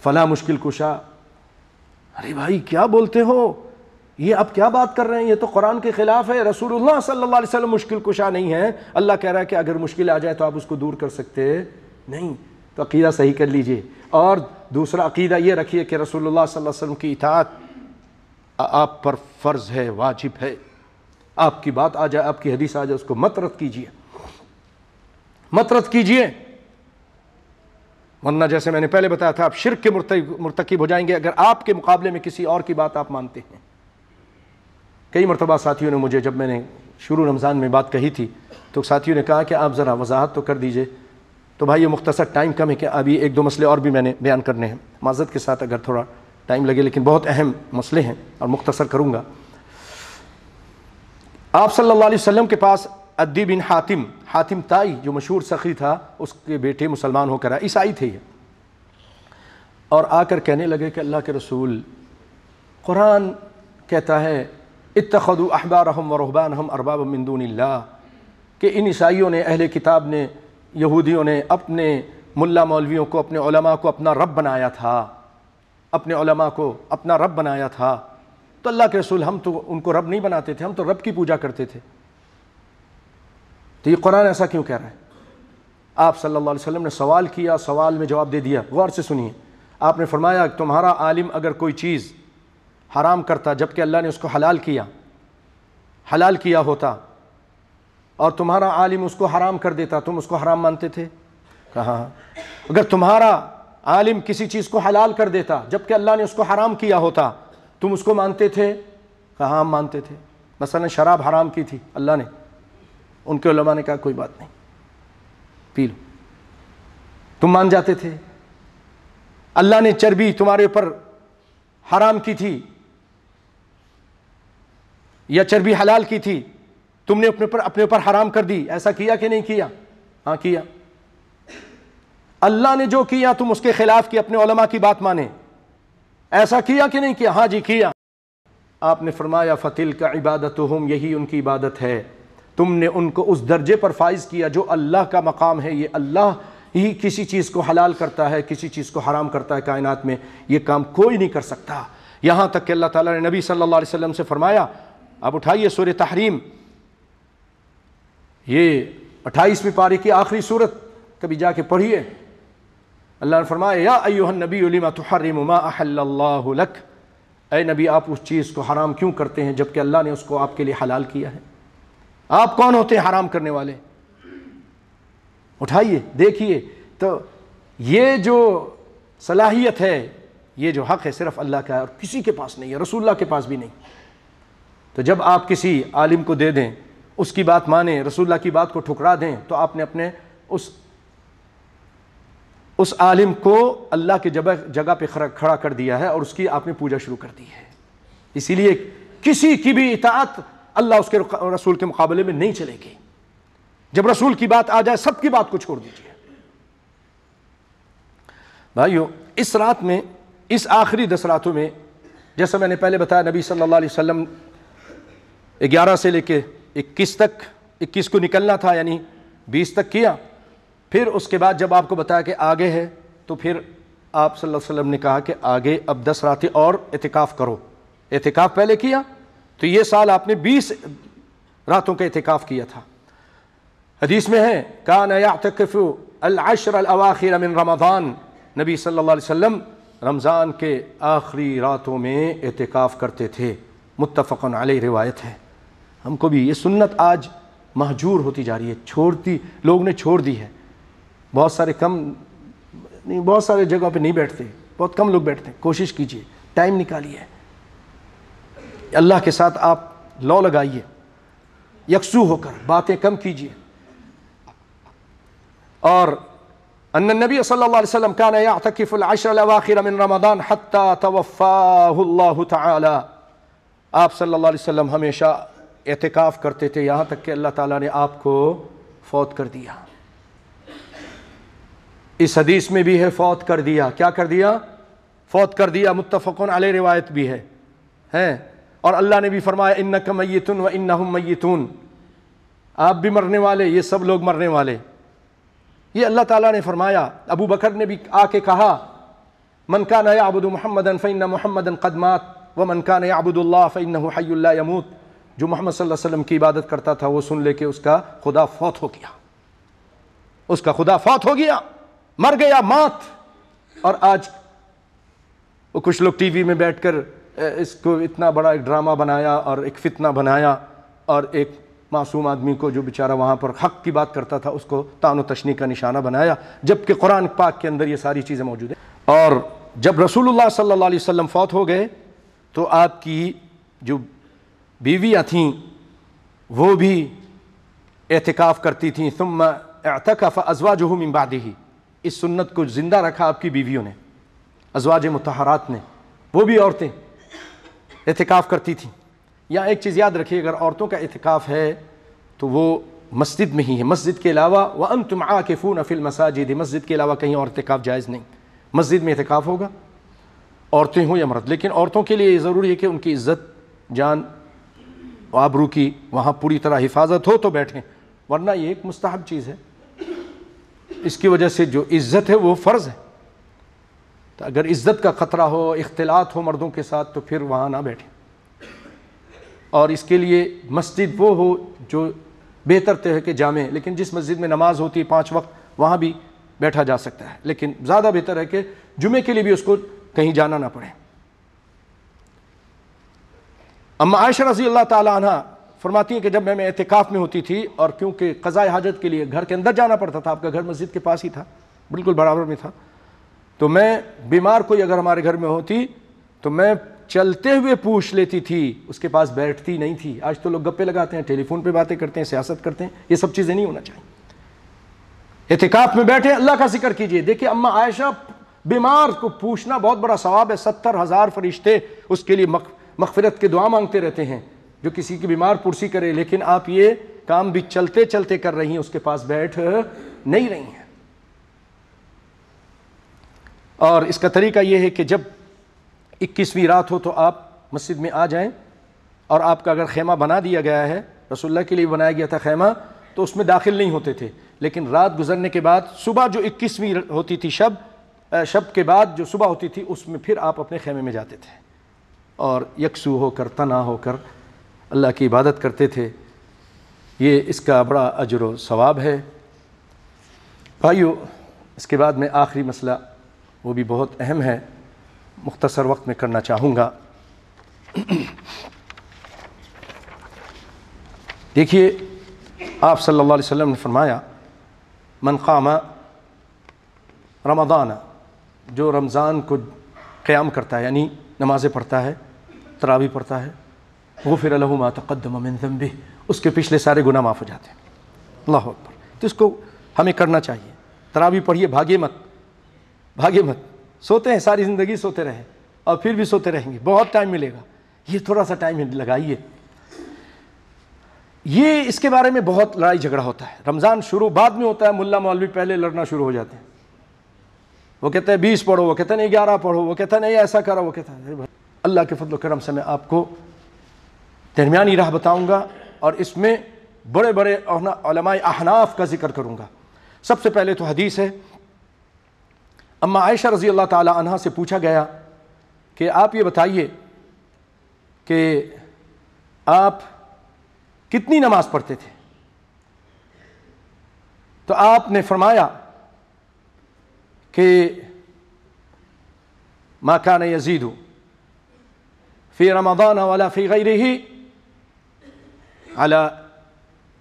Speaker 2: فلاں مشکل کشا۔ ارے بھائی کیا بولتے ہو؟ یہ آپ کیا بات کر رہے ہیں؟ یہ تو قرآن کے خلاف ہے۔ رسول اللہ صلی اللہ علیہ وسلم مشکل کشا نہیں ہے، اللہ کہہ رہا ہے کہ اگر مشکل آ جائے تو آپ اس کو دور کر سکتے نہیں۔ تو عقیدہ صحیح کر لیجئے، اور دوسرا عقیدہ یہ رکھیے کہ رسول اللہ صلی اللہ علیہ وسلم کی اطاعت آپ پر فرض ہے، واجب ہے۔ آپ کی بات آ جائے، آپ کی حدیث آ جائے، اس کو مت رد کیجئے، مت رد کیجئے، ورنہ جیسے میں نے پہلے بتایا تھا آپ شرک کے مرتکب ہو جائیں گے اگر آپ کے مقابلے میں کسی اور کی بات آپ مانتے ہیں۔ کئی مرتبہ ساتھیوں نے مجھے، جب میں نے شروع رمضان میں بات کہی تھی تو ساتھیوں نے کہا کہ آپ ذرا وضاحت تو کر دیجئے۔ تو بھائی یہ مختصر ٹائم کم ہے کہ ابھی 1-2 مسئلے اور بھی میں نے بیان کرنے ہیں، معذرت کے ساتھ اگر تھوڑا ٹائم لگے، لیکن بہت اہم مسئلے ہیں اور مختصر کروں گا۔ آپ صلی اللہ علیہ وسلم کے پاس عدی بن حاتم تائی جو مشہور سخی تھا، اس کے بیٹے مسلمان ہو کر آئے، عیسائی تھے یہ، اور آ کر کہنے لگے کہ اللہ کے رسول، قرآن کہتا ہے اتخذوا احبارهم ورهبانهم اربابا من دون اللہ، کہ ان عیسائیوں نے، اہل کتاب نے، یہودیوں نے اپنے ملا مولویوں کو، اپنے علماء کو اپنا رب بنایا تھا، اپنے علماء کو اپنا رب بنایا تھا۔ تو اللہ کے رسول ہم تو ان کو رب نہیں بناتے تھے، ہم تو رب کی پوجا کرتے تھے۔ تو یہ قرآن ایسا کیوں کہہ رہا ہے؟ آپ صلی اللہ علیہ وسلم نے سوال کیا، سوال میں جواب دے دیا۔ غور سے سنیے، آپ نے فرمایا کہ تمہارا عالم اگر کوئی چیز حرام کرتا جبکہ اللہ نے اس کو حلال کیا ہوتا، اور تمہارا عالم اس کو حرام کر دیتا، تم اس کو حرام مانتے تھے؟ کہا اگر تمہارا عالم کسی چیز کو حلال کر دیتا جبکہ اللہ نے اس کو حرام کیا ہوتا تم اس کو مانتے تھے؟ کہا ہم مانتے تھے. مثلا شراب حرام کی تھی اللہ نے, ان کے علماء نے کہا کوئی بات نہیں پی لو, تم مان جاتے تھے. اللہ نے چربی تمہارے اوپر حرام کی تھی یا چربی حلال کی تھی, تم نے اپنے اوپر حرام کر دی, ایسا کیا کہ نہیں کیا؟ ہاں کیا. اللہ نے جو کیا تم اس کے خلاف کی, اپنے علماء کی بات مانے, ایسا کیا کہ نہیں کیا؟ ہاں جی کیا. آپ نے فرمایا فَتِلْكَ عِبَادَتُهُمْ, یہی ان کی عبادت ہے. تم نے ان کو اس درجے پر فائز کیا جو اللہ کا مقام ہے. یہ اللہ ہی کسی چیز کو حلال کرتا ہے, کسی چیز کو حرام کرتا ہے کائنات میں, یہ کام کوئی نہیں کر سکتا. یہاں تک کہ اللہ تعالیٰ نے نبی صلی اللہ علیہ وسلم سے فرمایا, اب اٹھائیے سورہ تحریم, یہ 28ویں پارے کی آخری سورت, کبھی جا کے پڑھیے. اللہ نے فرمایا یا ایھا النبی لما تحرم ما احل اللہ لک, اے نبی آپ اس چیز کو حرام کیوں کرتے ہیں جبکہ اللہ نے اس کو آپ کے لیے حلال کیا ہے؟ آپ کون ہوتے ہیں حرام کرنے والے؟ اٹھائیے دیکھیے. تو یہ جو صلاحیت ہے, یہ جو حق ہے صرف اللہ کا ہے اور کسی کے پاس نہیں ہے, رسول اللہ کے پاس بھی نہیں. تو جب آپ کسی عالم کو دے دیں, اس کی بات مانیں, رسول اللہ کی بات کو ٹھکرا دیں, تو آپ نے اپنے اس عالم کو اللہ کی جگہ پہ کھڑا کر دیا ہے اور اس کی آپ نے پوجا شروع کر دی ہے. اسی لیے کسی کی بھی اطاعت اللہ اس کے رسول کے مقابلے میں نہیں چلے گی. جب رسول کی بات آ جائے سب کی بات کو چھوڑ دیجیے. بھائیو, اس رات میں, اس آخری 10 راتوں میں, جیسا میں نے پہلے بتایا نبی صلی اللہ علیہ وسلم 11 سے لے کے 21 تک, 21 کو نکلنا تھا یعنی 20 تک کیا. پھر اس کے بعد جب آپ کو بتایا کہ آگے ہے, تو پھر آپ صلی اللہ علیہ وسلم نے کہا کہ آگے اب 10 راتیں اور اعتکاف کرو. اعتکاف پہلے کیا تو یہ سال آپ نے 20 راتوں کا اعتکاف کیا تھا. حدیث میں ہے کان یعتکف العشر الاواخر من رمضان, نبی صلی اللہ علیہ وسلم رمضان کے آخری راتوں میں اعتکاف کرتے تھے. متفق علیہ روایت ہے. ہم کو بھی یہ سنت آج مہجور ہوتی جا رہی ہے, لوگ نے چھوڑ دی ہے. بہت سارے جگہوں پہ نہیں بیٹھتے, بہت کم لوگ بیٹھتے ہیں. کوشش کیجئے, ٹائم نکالیے, اللہ کے ساتھ آپ لو لگائیے, یکسو ہو کر باتیں کم کیجئے. اور ان النبی صلی اللہ علیہ وسلم کان یعتکف العشر الاواخر من رمضان حتی توفاہ اللہ تعالی, آپ صلی اللہ علیہ وسلم ہمیشہ اعتکاف کرتے تھے یہاں تک کہ اللہ تعالیٰ نے آپ کو فوت کر دیا. اس حدیث میں بھی ہے فوت کر دیا. کیا کر دیا؟ فوت کر دیا. متفقن علیہ روایت بھی ہے. اور اللہ نے بھی فرمایا انک میت و انہم میتون, آپ بھی مرنے والے, یہ سب لوگ مرنے والے. یہ اللہ تعالیٰ نے فرمایا. ابو بکر نے بھی آ کے کہا من کان یعبد محمدا فإن محمدا قد مات ومن کان یعبد اللہ فإنہ حی لا یموت. جو محمد صلی اللہ علیہ وسلم کی عبادت کرتا تھا وہ سن لے کہ اس کا خدا فوت ہو گیا, اس کا خدا فوت ہو گیا, مر گیا, مات. اور آج وہ کچھ لوگ ٹی وی میں بیٹھ کر اس کو اتنا بڑا ایک ڈرامہ بنایا اور ایک فتنہ بنایا, اور ایک معصوم آدمی کو جو بیچارہ وہاں پر حق کی بات کرتا تھا اس کو طعن و تشنیع کا نشانہ بنایا, جبکہ قرآن پاک کے اندر یہ ساری چیزیں موجود ہیں. اور جب رسول اللہ صلی اللہ علیہ وسلم فوت ہو گئے تو آپ کی جو بیویاں تھیں وہ بھی اعتکاف کرتی تھیں. ثم اعتکف ازواجہ من بعدہ, اس سنت کو زندہ رکھا آپ کی بیویوں نے, ازواج مطہرات نے, وہ بھی عورتیں اعتکاف کرتی تھیں. یہاں ایک چیز یاد رکھیے, اگر عورتوں کا اعتکاف ہے تو وہ مسجد میں ہی ہے, مسجد کے علاوہ. وانتم عاکفون فی المساجد, مسجد کے علاوہ کہیں اور اعتکاف جائز نہیں. مسجد میں اعتکاف ہوگا, عورتیں ہوں یا مرد. لیکن عورتوں کے لیے یہ ضروری ہے کہ ان کی عزت, جان و آبرو کی وہاں پوری طرح حفاظت ہو تو بیٹھیں, ورنہ یہ ایک مستحب چیز ہے. اس کی وجہ سے جو عزت ہے وہ فرض ہے. تو اگر عزت کا خطرہ ہو, اختلاط ہو مردوں کے ساتھ, تو پھر وہاں نہ بیٹھیں. اور اس کے لیے مسجد وہ ہو جو بہتر تو ہے کہ جامع, لیکن جس مسجد میں نماز ہوتی ہے 5 وقت وہاں بھی بیٹھا جا سکتا ہے, لیکن زیادہ بہتر ہے کہ جمعے کے لیے بھی اس کو کہیں جانا نہ پڑے. اما عائشہ رضی اللہ تعالیٰ عنہ فرماتی ہیں کہ جب میں اعتکاف میں ہوتی تھی, اور کیونکہ قضاء حاجت کے لیے گھر کے اندر جانا پڑتا تھا, آپ کا گھر مسجد کے پاس ہی تھا, بالکل برابر میں تھا. تو میں بیمار کوئی اگر ہمارے گھر میں ہوتی تو میں چلتے ہوئے پوچھ لیتی تھی, اس کے پاس بیٹھتی نہیں تھی. آج تو لوگ گپے لگاتے ہیں, ٹیلی فون پہ باتیں کرتے ہیں, سیاست کرتے ہیں. یہ سب چیزیں نہیں ہونا چاہیے. اعتکاف میں بیٹھے اللہ کا ذکر کیجئے. دیکھیں اما عائشہ بیمار کو پوچھنا بہت بڑا ثواب ہے. 70,000 فرشتے اس کے لیے مغفرت کے دعا مانگتے رہتے ہیں جو کسی کی بیمار پرسی کرے, لیکن آپ یہ کام بھی چلتے چلتے کر رہی ہیں, اس کے پاس بیٹھ نہیں رہی ہیں. اور اس کا طریقہ یہ ہے کہ جب 21ویں رات ہو تو آپ مسجد میں آ جائیں, اور آپ کا اگر خیمہ بنا دیا گیا ہے, رسول اللہ کے لیے بنایا گیا تھا خیمہ, تو اس میں داخل نہیں ہوتے تھے. لیکن رات گزرنے کے بعد صبح جو 21ویں ہوتی تھی شب کے بعد جو صبح ہوتی تھی, اس میں پھر آپ اپنے خیمے میں جاتے تھے اور یکسو ہو کر تنہا ہو کر اللہ کی عبادت کرتے تھے. یہ اس کا بڑا اجر و ثواب ہے. بھائیو, اس کے بعد میں آخری مسئلہ, وہ بھی بہت اہم ہے, مختصر وقت میں کرنا چاہوں گا. دیکھیے آپ صلی اللہ علیہ وسلم نے فرمایا من قام رمضان, جو رمضان کو قیام کرتا ہے یعنی نمازیں پڑھتا ہے, تراویح پڑھتا ہے, غفر له ما تقدم من ذنبه, اس کے پچھلے سارے گناہ معاف ہو جاتے ہیں. اللہ اکبر. تو اس کو ہمیں کرنا چاہیے. تراویح پڑھیے, بھاگے مت. سوتے ہیں ساری زندگی, سوتے رہیں اور پھر بھی سوتے رہیں گے, بہت ٹائم ملے گا. یہ تھوڑا سا ٹائم لگائیے. یہ اس کے بارے میں بہت لڑائی جھگڑا ہوتا ہے. رمضان شروع بعد میں ہوتا ہے, ملا مولوی پہلے لڑنا شروع ہو جاتے ہیں. وہ کہتے ہیں 20 پڑھو, وہ کہتے ہیں نہیں 11 پڑھو, وہ کہتا ہے نہیں ایسا کرو, وہ کہتا ہے. اللہ کے فضل و کرم سے میں آپ کو درمیانی راہ بتاؤں گا, اور اس میں بڑے بڑے علماء احناف کا ذکر کروں گا. سب سے پہلے تو حدیث ہے, اما عائشہ رضی اللہ تعالی عنہا سے پوچھا گیا کہ آپ یہ بتائیے کہ آپ کتنی نماز پڑھتے تھے؟ تو آپ نے فرمایا کہ ما كان يزيد في رمضان ولا في غيره على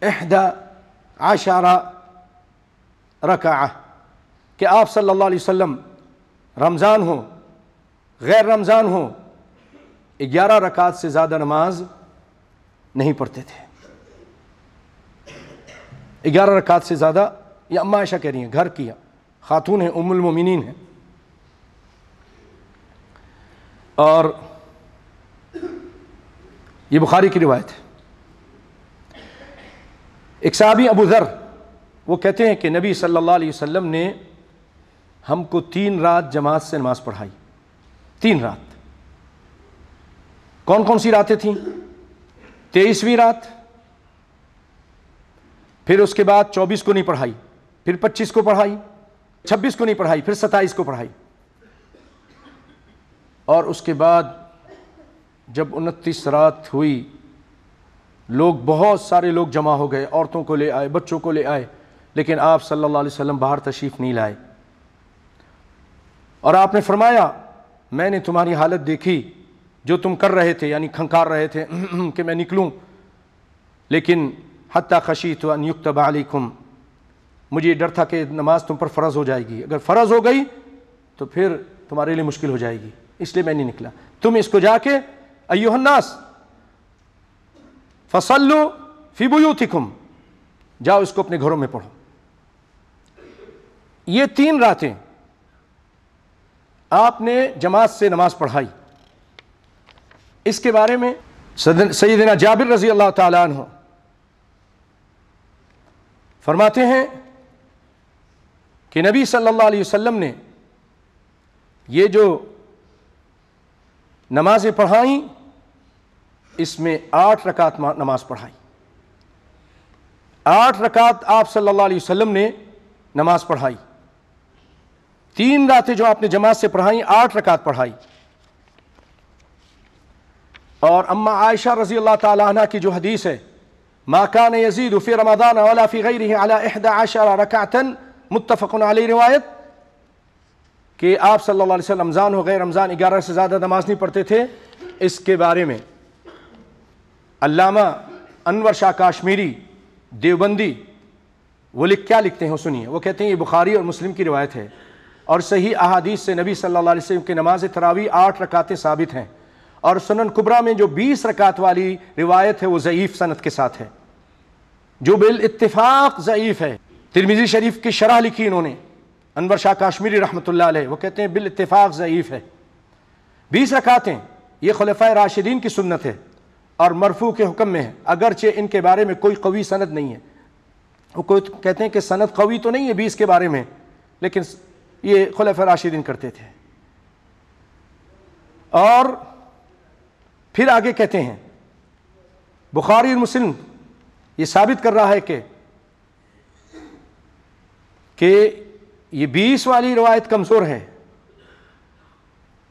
Speaker 2: 11 رکعہ, کہ آپ صلی اللہ علیہ وسلم رمضان ہو غیر رمضان ہو 11 رکعت سے زیادہ نماز نہیں پڑھتے تھے. 11 رکعت سے زیادہ, یہ اما عائشہ کہہ رہی ہیں, گھر کی خاتون ہیں, ام المومنین ہیں. اور یہ بخاری کی روایت ہے. ایک صحابی ابو ذر, وہ کہتے ہیں کہ نبی صلی اللہ علیہ وسلم نے ہم کو 3 رات جماعت سے نماز پڑھائی. 3 رات. کون کون سی راتیں تھیں؟ 23ویں رات, پھر اس کے بعد 24 کو نہیں پڑھائی, پھر 25 کو پڑھائی, 26 کو نہیں پڑھائی, پھر 27 کو پڑھائی, اور اس کے بعد جب 29 رات ہوئی, لوگ بہت سارے لوگ جمع ہو گئے, عورتوں کو لے آئے, بچوں کو لے آئے, لیکن آپ صلی اللہ علیہ وسلم باہر تشریف نہیں لائے. اور آپ نے فرمایا میں نے تمہاری حالت دیکھی جو تم کر رہے تھے, یعنی کھنکار رہے تھے کہ میں نکلوں, لیکن حتی خشیت ان یکتب علیکم, مجھے ڈر تھا کہ نماز تم پر فرض ہو جائے گی, اگر فرض ہو گئی تو پھر تمہارے لیے مشکل ہو جائے گی, اس لیے میں نہیں نکلا. تم اس کو جا کے ایھا الناس فصلوا فی بیوتکم, جاؤ اس کو اپنے گھروں میں پڑھو. یہ 3 راتیں آپ نے جماعت سے نماز پڑھائی. اس کے بارے میں سیدنا جابر رضی اللہ تعالیٰ عنہ فرماتے ہیں کہ نبی صلی اللہ علیہ وسلم نے یہ جو نمازیں پڑھائیں اس میں 8 رکعت نماز پڑھائی. 8 رکعت آپ صلی اللہ علیہ وسلم نے نماز پڑھائی. 3 راتیں جو آپ نے جماعت سے پڑھائیں 8 رکعت پڑھائی. اور اما عائشہ رضی اللہ تعالی عنہ کی جو حدیث ہے ما كان يزيد في رمضان ولا في غيره على 11 ركعة متفق علیہ روایت, کہ آپ صلی اللہ علیہ وسلم رمضان ہو غیر رمضان 11 سے زیادہ نماز نہیں پڑھتے تھے. اس کے بارے میں علامہ انور شاہ کاشمیری دیوبندی وہ کیا لکھتے ہیں سنیے. وہ کہتے ہیں یہ بخاری اور مسلم کی روایت ہے اور صحیح احادیث سے نبی صلی اللہ علیہ وسلم کی نماز تراویح 8 رکعتیں ثابت ہیں، اور سنن کبریٰ میں جو 20 رکعت والی روایت ہے وہ ضعیف سند کے ساتھ ہے، جو بالاتفاق ضعیف ہے. ترمذی شریف کی شرح لکھی انہوں نے انور شاہ کاشمیری رحمۃ اللہ علیہ، وہ کہتے ہیں بالاتفاق ضعیف ہے. 20 رکعتیں یہ خلفائے راشدین کی سنت ہے اور مرفوع کے حکم میں ہے، اگرچہ ان کے بارے میں کوئی قوی سند نہیں ہے. وہ کوئی کہتے ہیں کہ سند قوی تو نہیں ہے 20 کے بارے میں، لیکن یہ خلفائے راشدین کرتے تھے. اور پھر آگے کہتے ہیں بخاری اور مسلم یہ ثابت کر رہا ہے کہ یہ 20 والی روایت کمزور ہے.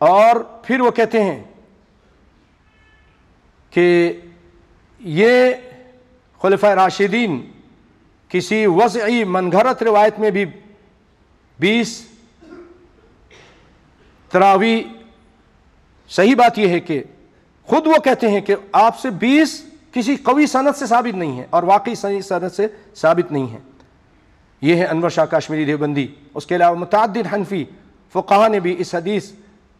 Speaker 2: اور پھر وہ کہتے ہیں کہ یہ خلفائے راشدین کسی وضعی منگھرت روایت میں بھی 20 تراویح، صحیح بات یہ ہے کہ خود وہ کہتے ہیں کہ آپ سے 20 کسی قوی سند سے ثابت نہیں ہے اور واقعی صحیح سند سے ثابت نہیں ہے. یہ ہے انور شاہ کاشمیری دیوبندی. اس کے علاوہ متعدد حنفی فقہا نے بھی اس حدیث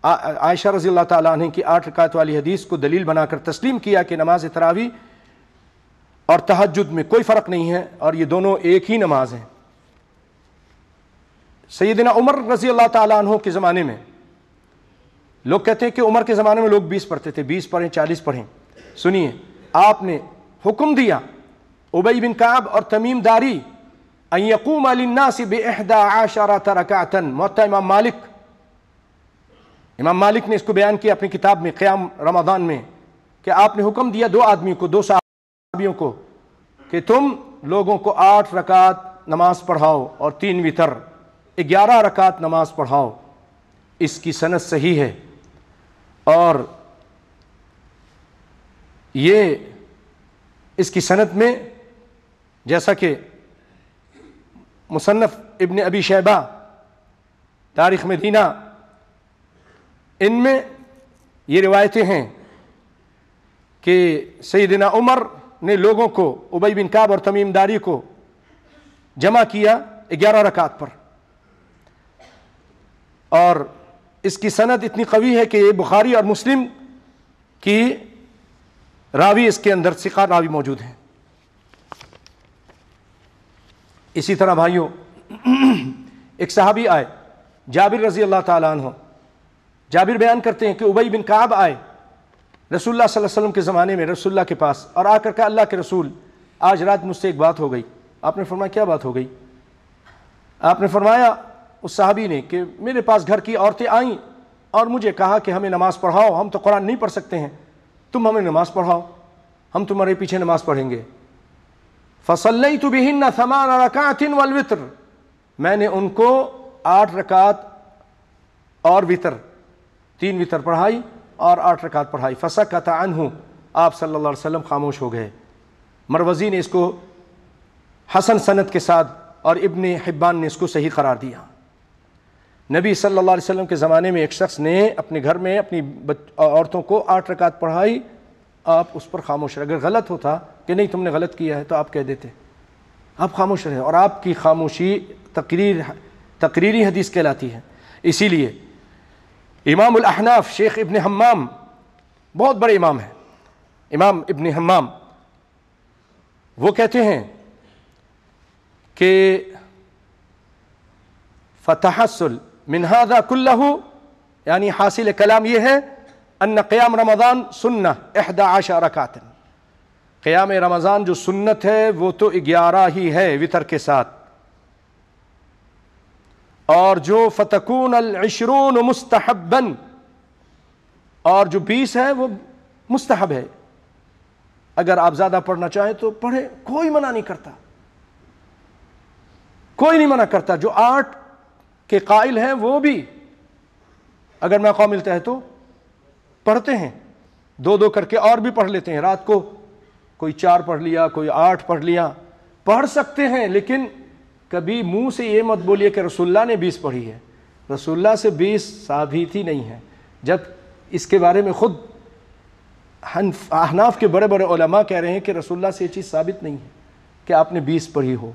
Speaker 2: عائشہ رضی اللہ تعالیٰ عنہ کی 8 رکعت والی حدیث کو دلیل بنا کر تسلیم کیا کہ نماز تراویح اور تہجد میں کوئی فرق نہیں ہے اور یہ دونوں ایک ہی نماز ہیں. سیدنا عمر رضی اللہ تعالیٰ عنہ کے زمانے میں لوگ کہتے ہیں کہ عمر کے زمانے میں لوگ 20 پڑھتے تھے، 20 پڑھیں 40 پڑھیں. سنیے، آپ نے حکم دیا ابی بن کعب اور تمیم داری ان یقوم للناس ب11 رکعۃ. موطا امام مالک نے اس کو بیان کیا اپنی کتاب میں قیام رمضان میں کہ آپ نے حکم دیا 2 آدمیوں کو، 2 صحابیوں کو، کہ تم لوگوں کو 8 رکعت نماز پڑھاؤ اور 3 وتر، 11 رکعت نماز پڑھاؤ. اس کی سند صحیح ہے اور یہ اس کی سند میں جیسا کہ مصنف ابن ابی شیبہ تاریخ مدینہ ان میں یہ روایتیں ہیں کہ سیدنا عمر نے لوگوں کو ابی بن کعب اور تمیم داری کو جمع کیا 11 رکعت پر، اور اس کی سند اتنی قوی ہے کہ یہ بخاری اور مسلم کی راوی اس کے اندر ثقہ راوی موجود ہیں. اسی طرح بھائیوں ایک صحابی آئے جابر رضی اللہ تعالیٰ عنہ. جابر بیان کرتے ہیں کہ ابی بن کعب آئے رسول اللہ صلی اللہ علیہ وسلم کے زمانے میں رسول اللہ کے پاس اور آ کر کہا اللہ کے رسول آج رات مجھ سے ایک بات ہو گئی. آپ نے فرمایا کیا بات ہو گئی؟ آپ نے فرمایا اس صحابی نے کہ میرے پاس گھر کی عورتیں آئیں اور مجھے کہا کہ ہمیں نماز پڑھاؤ، ہم تو قرآن نہیں پڑھ سکتے ہیں، تم ہمیں نماز پڑھاؤ، ہم تمہارے پیچھے نماز پڑھیں گے. فصلیت بہن 8 رکعات والوتر، میں نے ان کو 8 رکعت اور وتر، 3 وتر پڑھائی اور 8 رکعت پڑھائی. فسکت عنہ، آپ صلی اللہ علیہ وسلم خاموش ہو گئے. مروزی نے اس کو حسن سند کے ساتھ اور ابن حبان نے اس کو صحیح قرار دیا. نبی صلی اللہ علیہ وسلم کے زمانے میں ایک شخص نے اپنے گھر میں اپنی عورتوں کو 8 رکعت پڑھائی، آپ اس پر خاموش رہے. اگر غلط ہوتا کہ نہیں تم نے غلط کیا ہے تو آپ کہہ دیتے، آپ خاموش رہے، اور آپ کی خاموشی تقریری حدیث کہلاتی ہے. اسی لیے امام الاحناف شیخ ابن حمام بہت بڑے امام ہیں، امام ابن حمام، وہ کہتے ہیں کہ فتحصل من هذا كله، یعنی حاصل کلام یہ ہے ان قیام رمضان سنہ 11 رکعت، قیام رمضان جو سنت ہے وہ تو 11 ہی ہے وتر کے ساتھ، اور جو فتکون 20 مستحبا، اور جو 20 ہے وہ مستحب ہے، اگر آپ زیادہ پڑھنا چاہیں تو پڑھیں، کوئی منع نہیں کرتا، کوئی نہیں منع کرتا. جو 8 کے قائل ہیں وہ بھی اگر موقع ملتا ہے تو پڑھتے ہیں، 2 کر کے اور بھی پڑھ لیتے ہیں. رات کو کوئی 4 پڑھ لیا، کوئی 8 پڑھ لیا، پڑھ سکتے ہیں، لیکن کبھی منہ سے یہ مت بولیے کہ رسول اللہ نے 20 پڑھی ہے. رسول اللہ سے 20 ثابت ہی نہیں ہے، جب اس کے بارے میں خود احناف کے بڑے بڑے علماء کہہ رہے ہیں کہ رسول اللہ سے یہ چیز ثابت نہیں ہے کہ آپ نے 20 پڑھی ہو.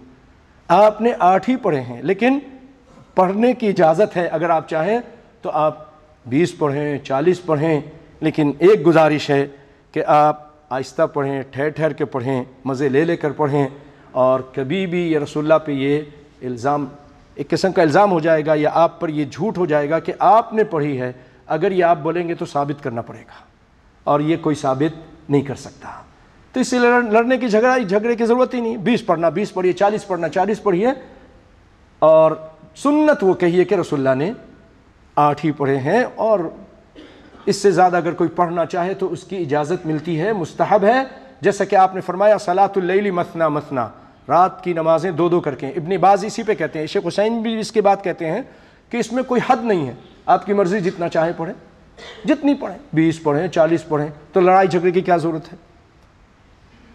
Speaker 2: آپ نے 8 ہی پڑھے ہیں، لیکن پڑھنے کی اجازت ہے، اگر آپ چاہیں تو آپ 20 پڑھیں، 40 پڑھیں، لیکن ایک گزارش ہے کہ آپ آہستہ پڑھیں، ٹھہر ٹھہر کے پڑھیں، مزے لے لے کر پڑھیں، اور کبھی بھی یہ رسول اللہ پہ یہ الزام، ایک قسم کا الزام ہو جائے گا یا آپ پر یہ جھوٹ ہو جائے گا کہ آپ نے پڑھی ہے، اگر یہ آپ بولیں گے تو ثابت کرنا پڑے گا، اور یہ کوئی ثابت نہیں کر سکتا۔ تو اس سے لڑنے کی جھگڑے کی ضرورت ہی نہیں، 20 پڑھنا 20 پڑھیے، 40 پڑھنا 40 پڑھیے، اور سنت وہ کہیے کہ رسول اللہ نے 8 ہی پڑھے ہیں، اور اس سے زیادہ اگر کوئی پڑھنا چاہے تو اس کی اجازت ملتی ہے، مستحب ہے، جیسا کہ آپ نے فرمایا صلاۃ اللیل مثنا مثنا، رات کی نمازیں 2 کر کے۔ ابن باز اسی پہ کہتے ہیں، شیخ حسین بھی اس کے بعد کہتے ہیں کہ اس میں کوئی حد نہیں ہے، آپ کی مرضی جتنا چاہے پڑھیں، جتنی پڑھیں، 20 پڑھیں 40 پڑھیں، تو لڑائی جھگڑے کی کیا ضرورت ہے؟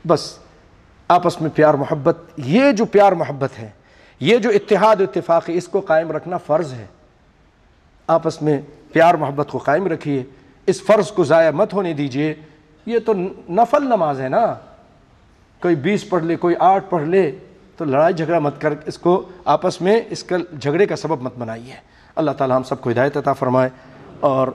Speaker 2: بس آپس میں پیار محبت، یہ جو پیار محبت ہے، یہ جو اتحاد و اتفاق ہے، اس کو قائم رکھنا فرض ہے۔ آپس میں پیار محبت کو قائم رکھیے، اس فرض کو ضائع مت ہونے دیجیے۔ یہ تو نفل نماز ہے نا، کوئی 20 پڑھ لے کوئی 8 پڑھ لے، تو لڑائی جھگڑا مت کر اس کو آپس میں اس کا جھگڑے کا سبب مت بنائیے۔ اللہ تعالی ہم سب کو ہدایت عطا فرمائے، اور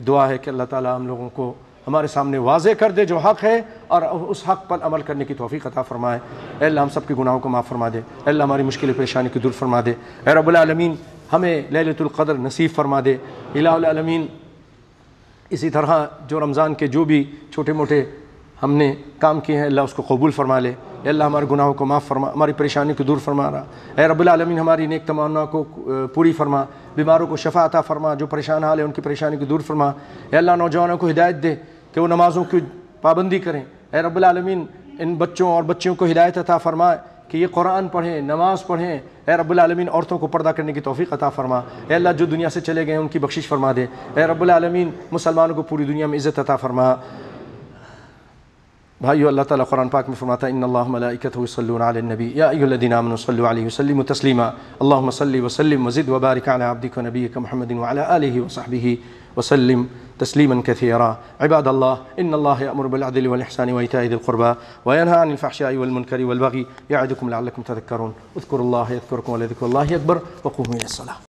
Speaker 2: دعا ہے کہ اللہ تعالی ہم لوگوں کو ہمارے سامنے واضح کر دے جو حق ہے، اور اس حق پر عمل کرنے کی توفیق عطا فرمائے۔ اے اللہ ہم سب کے گناہوں کو معاف فرما دے، اے اللہ ہماری مشکل پریشانی کو دور فرما دے، اے رب العالمین ہمیں لیلۃ القدر نصیب فرما دے۔ الہ العالمین اسی طرح جو رمضان کے جو بھی چھوٹے موٹے ہم نے کام کیے ہیں، اللہ اس کو قبول فرما لے۔ اے اللہ ہمارے گناہوں کو معاف فرما، ہماری پریشانی کو دور فرما رہا۔ اے رب العالمین ہماری نیک تمنا کو پوری فرما، بیماروں کو شفا عطا فرما، جو پریشان حال ہے ان کی پریشانی کو دور فرما۔ اے اللہ نوجوانوں کو ہدایت دے کہ وہ نمازوں کی پابندی کریں۔ اے رب العالمین ان بچوں اور بچیوں کو ہدایت عطا فرما کہ یہ قرآن پڑھیں، نماز پڑھیں۔ اے رب العالمین عورتوں کو پردہ کرنے کی توفیق عطا فرما۔ اے اللہ جو دنیا سے چلے گئے ہیں ان کی بخشش فرما دے۔ اے رب العالمین مسلمانوں کو پوری دنیا میں عزت عطا فرما۔ بھائیو، اللہ تعالیٰ قرآن پاک میں فرماتا ہے ان اللہ ملائکتہ یصلون علی النبی یا ایھا الذین آمنوا صلوا علیہ وسلموا تسلیما اللهم صل وسلم وزد وبارک علی عبدک ونبیک محمد وعلی آلہ وصحبہ وسلم تسلیما کثیرا۔ عباد اللہ ان اللہ یأمر بالعدل والإحسان وإیتاء ذی القربى وینہی عن الفحشاء والمنکر والبغی یعظکم لعلکم تذکرون۔ اذکروا اللہ یذکرکم ولذکر اللہ اکبر وقوموا الی الصلاۃ۔